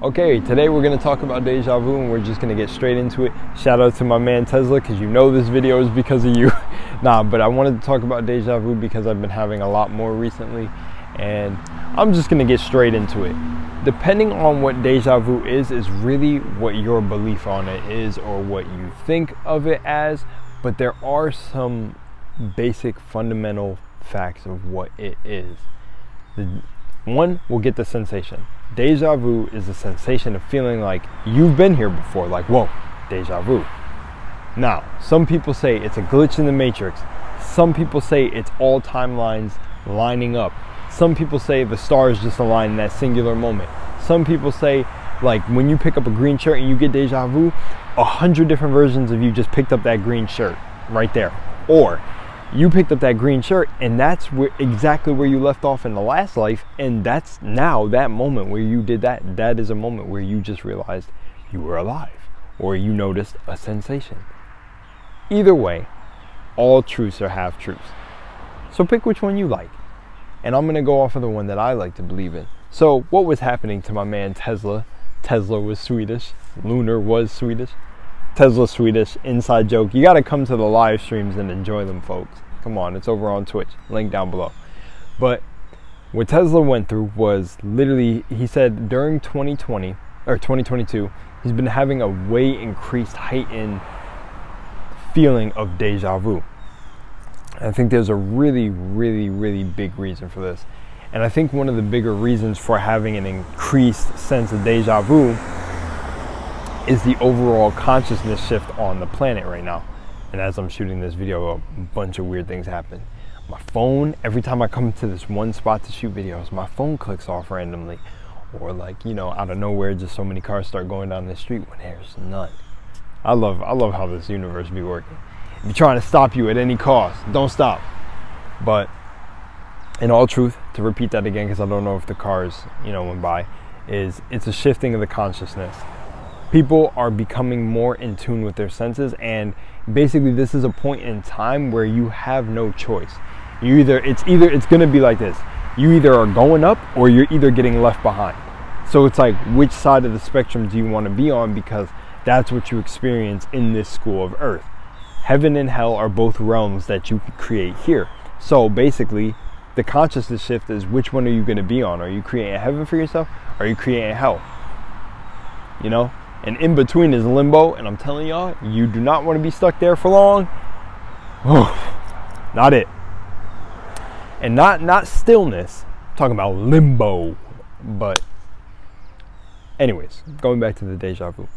Okay, today we're going to talk about deja vu and we're just going to get straight into it. Shout out to my man Tesla, because you know this video is because of you. Nah, but I wanted to talk about deja vu because I've been having a lot more recently, and I'm just going to get straight into it. Depending on what deja vu is really what your belief on it is or what you think of it as, but there are some basic fundamental facts of what it is. One, we'll get the sensation. Deja vu is the sensation of feeling like you've been here before, like, whoa, deja vu. Now, some people say it's a glitch in the matrix. Some people say it's all timelines lining up. Some people say the stars just align in that singular moment. Some people say, like, when you pick up a green shirt and you get deja vu, 100 different versions of you just picked up that green shirt right there. Or you picked up that green shirt and that's exactly where you left off in the last life, and that's now that moment where you did that. That is a moment where you just realized you were alive, or you noticed a sensation. Either way, all truths are half truths. So pick which one you like. And I'm gonna go off of the one that I like to believe in. So what was happening to my man Tesla? Tesla was Swedish, Lunar was Swedish. Tesla Swedish, inside joke. You got to come to the live streams and enjoy them, folks. Come on, it's over on Twitch, link down below. But what Tesla went through was literally, he said during 2020 or 2022, he's been having a way increased heightened feeling of deja vu. I think there's a really big reason for this. And I think one of the bigger reasons for having an increased sense of deja vu is the overall consciousness shift on the planet right now. And as I'm shooting this video, a bunch of weird things happen. My phone, every time I come to this one spot to shoot videos, my phone clicks off randomly. Or, like, you know, out of nowhere, just so many cars start going down the street when there's none. I love how this universe be working. If you're trying to stop you at any cost, don't stop. But in all truth, to repeat that again, because I don't know if the cars, you know, went by, it's a shifting of the consciousness. People are becoming more in tune with their senses, and basically this is a point in time where you have no choice. It's gonna be like this. You either are going up or you're either getting left behind. So it's like, which side of the spectrum do you want to be on? Because that's what you experience in this school of Earth. Heaven and hell are both realms that you can create here. So basically, the consciousness shift is, which one are you going to be on? Are you creating a heaven for yourself? Or are you creating a hell? You know? And in between is limbo, and I'm telling y'all, you do not want to be stuck there for long. Not it. And not stillness. I'm talking about limbo. But anyways, going back to the deja vu.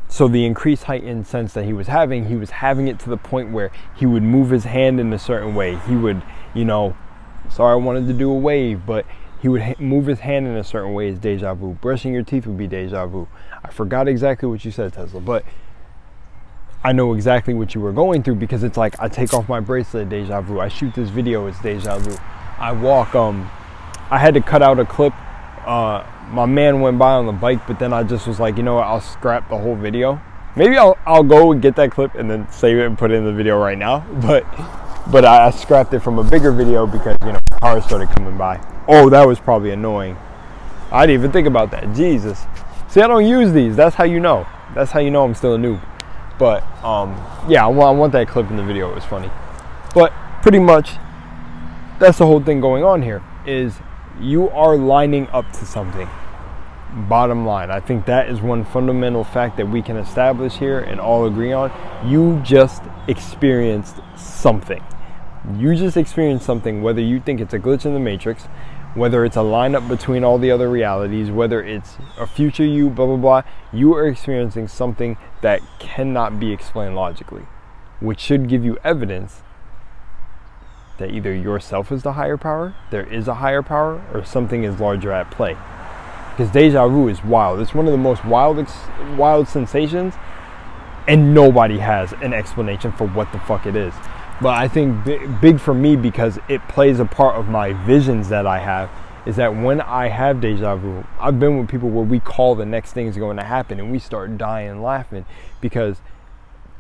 So the increased heightened sense that he was having it to the point where he would move his hand in a certain way. He would, you know, sorry, I wanted to do a wave, but he would move his hand in a certain way as deja vu. Brushing your teeth would be deja vu. I forgot exactly what you said, Tesla, but I know exactly what you were going through, because it's like, I take off my bracelet, deja vu. I shoot this video, it's deja vu. I walk, I had to cut out a clip. My man went by on the bike, but then I just was like, you know what, I'll scrap the whole video. Maybe I'll go and get that clip and then save it and put it in the video right now. But I scrapped it from a bigger video because, you know, cars started coming by. Oh, that was probably annoying. I didn't even think about that. Jesus. See, I don't use these. That's how you know. That's how you know I'm still a noob. But, yeah, I want that clip in the video. It was funny. But pretty much, that's the whole thing going on here, is you are lining up to something. Bottom line, I think that is one fundamental fact that we can establish here and all agree on. You just experienced something. You just experienced something, whether you think it's a glitch in the matrix, whether it's a lineup between all the other realities, whether it's a future you, blah, blah, blah. You are experiencing something that cannot be explained logically, which should give you evidence that either yourself is the higher power, there is a higher power, or something is larger at play. Because deja vu is wild. It's one of the most wild sensations, and nobody has an explanation for what the fuck it is. But I think big for me, because it plays a part of my visions that I have, is that when I have deja vu, I've been with people where we call the next thing's going to happen and we start dying laughing, because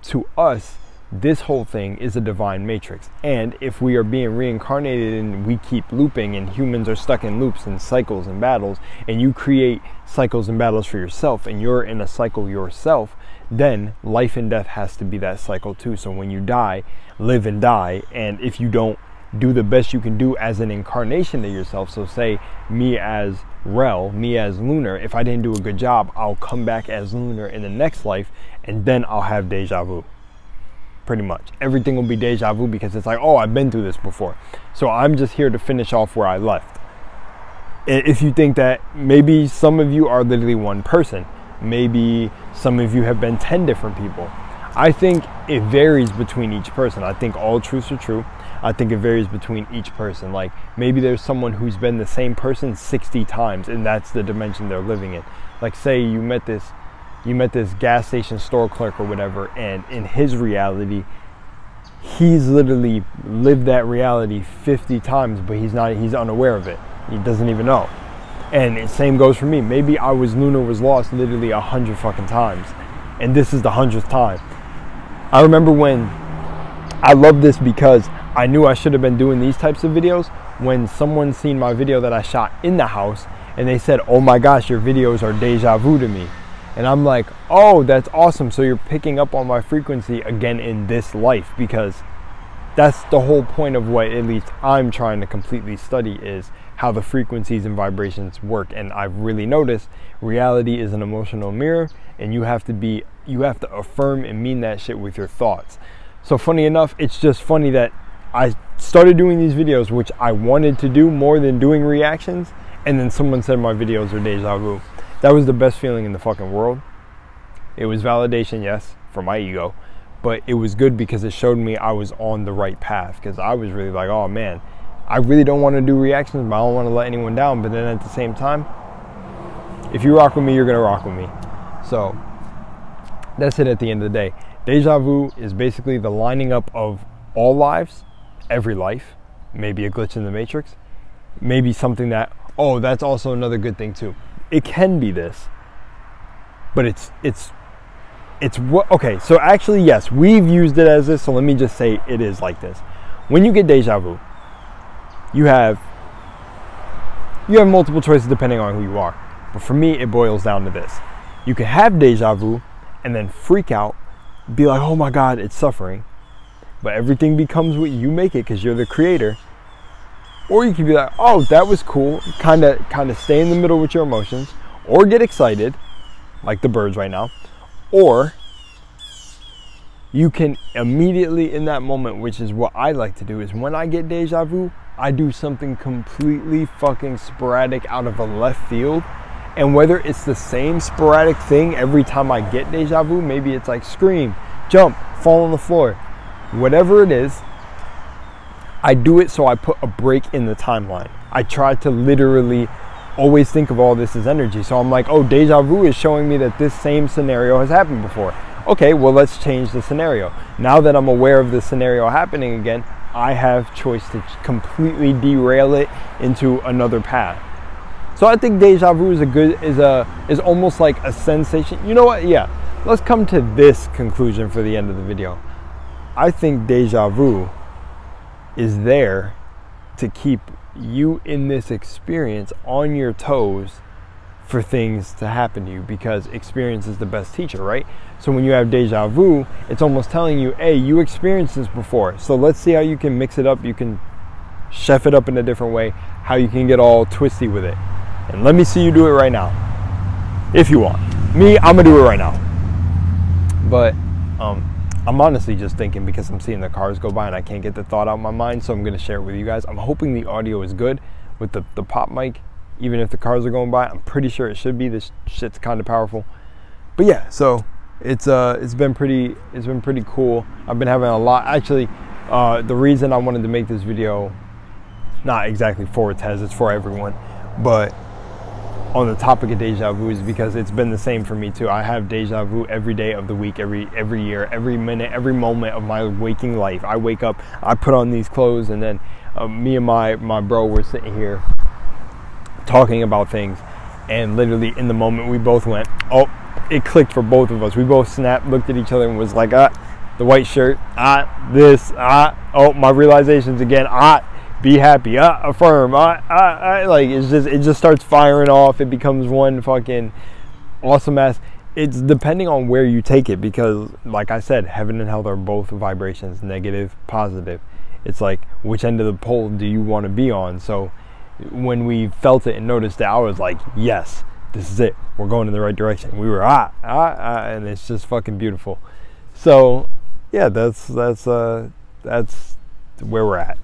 to us, this whole thing is a divine matrix. And if we are being reincarnated and we keep looping, and humans are stuck in loops and cycles and battles, and you create cycles and battles for yourself, and you're in a cycle yourself, then life and death has to be that cycle too. So when you die, live and die, and if you don't do the best you can do as an incarnation of yourself, so say me as Rel, me as Lunar, if I didn't do a good job, I'll come back as Lunar in the next life, and then I'll have deja vu. Pretty much everything will be deja vu, because it's like, oh, I've been through this before. So I'm just here to finish off where I left. If you think that maybe some of you are literally one person, maybe some of you have been 10 different people, I think it varies between each person. I think all truths are true. I think it varies between each person. Like maybe there's someone who's been the same person 60 times, and that's the dimension they're living in. Like say you met this gas station store clerk or whatever, and in his reality, he's literally lived that reality 50 times, but he's unaware of it. He doesn't even know. And the same goes for me. Maybe I was Lunar Was Lost literally 100 fucking times, and this is the 100th time. I remember when I love this, because I knew I should have been doing these types of videos, when someone seen my video that I shot in the house, and they said, oh my gosh, your videos are deja vu to me. And I'm like, oh, that's awesome. So you're picking up on my frequency again in this life, because that's the whole point of what at least I'm trying to completely study, is how the frequencies and vibrations work. And I've really noticed reality is an emotional mirror, and you have to affirm and mean that shit with your thoughts. So funny enough, it's just funny that I started doing these videos, which I wanted to do more than doing reactions, and then someone said my videos are deja vu. That was the best feeling in the fucking world. It was validation, yes, for my ego, but it was good because it showed me I was on the right path, because I was really like, oh man, I really don't want to do reactions, but I don't want to let anyone down. But then at the same time, if you rock with me, you're going to rock with me. So that's it at the end of the day. Deja vu is basically the lining up of all lives, every life, maybe a glitch in the matrix, maybe something that, oh, that's also another good thing too. It can be this, but it's what, okay, so actually, yes, we've used it as this, so let me just say it is like this. When you get deja vu, you have multiple choices depending on who you are. But for me, it boils down to this. You can have deja vu and then freak out, be like, oh my God, it's suffering. But everything becomes what you make it, because you're the creator. Or you can be like, oh, that was cool. Kind of stay in the middle with your emotions, or get excited, like the birds right now. Or you can immediately in that moment, which is what I like to do, is when I get deja vu, I do something completely fucking sporadic out of a left field. And whether it's the same sporadic thing every time I get deja vu, maybe it's like scream, jump, fall on the floor, whatever it is, I do it so I put a break in the timeline. I try to literally always think of all this as energy. So I'm like, oh, deja vu is showing me that this same scenario has happened before. Okay, well, let's change the scenario. Now that I'm aware of the scenario happening again, I have choice to completely derail it into another path. So I think deja vu is almost like a sensation. You know what? Yeah, let's come to this conclusion for the end of the video. I think deja vu is there to keep you in this experience on your toes for things to happen to you, because experience is the best teacher, right? So when you have deja vu, it's almost telling you, hey, you experienced this before, so let's see how you can mix it up, you can chef it up in a different way, how you can get all twisty with it. And let me see you do it right now, if you want. Me, I'm gonna do it right now. But I'm honestly just thinking, because I'm seeing the cars go by and I can't get the thought out of my mind, so I'm gonna share it with you guys. I'm hoping the audio is good with the pop mic. Even if the cars are going by, I'm pretty sure it should be. This shit's kind of powerful. But yeah, so it's been pretty cool. I've been having a lot. Actually, the reason I wanted to make this video, not exactly for Tez, it's for everyone, but on the topic of deja vu, is because it's been the same for me too. I have deja vu every day of the week, every year, every minute, every moment of my waking life. I wake up, I put on these clothes, and then me and my bro were sitting here talking about things, and literally in the moment we both went, oh, it clicked for both of us. We both snapped, looked at each other, and was like, the white shirt, this, oh, my realizations again, be happy, affirm, like it just starts firing off. It becomes one fucking awesome ass. It's depending on where you take it, because like I said, heaven and hell are both vibrations, negative, positive. It's like, which end of the pole do you want to be on? So when we felt it and noticed it, I was like, yes, this is it, we're going in the right direction. We were and it's just fucking beautiful. So yeah, that's where we're at.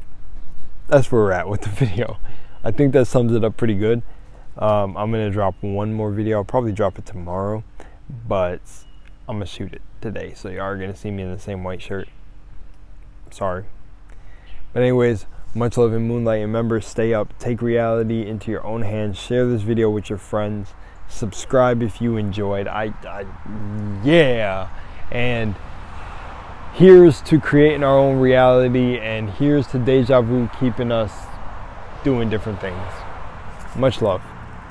That's where we're at with the video. I think that sums it up pretty good. I'm gonna drop one more video. I'll probably drop it tomorrow, but I'm gonna shoot it today, so you are gonna see me in the same white shirt. Sorry. But anyways, much love and moonlight. And remember, stay up, take reality into your own hands, share this video with your friends, subscribe if you enjoyed. Yeah. And here's to creating our own reality, and here's to Deja Vu keeping us doing different things. Much love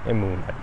and moonlight.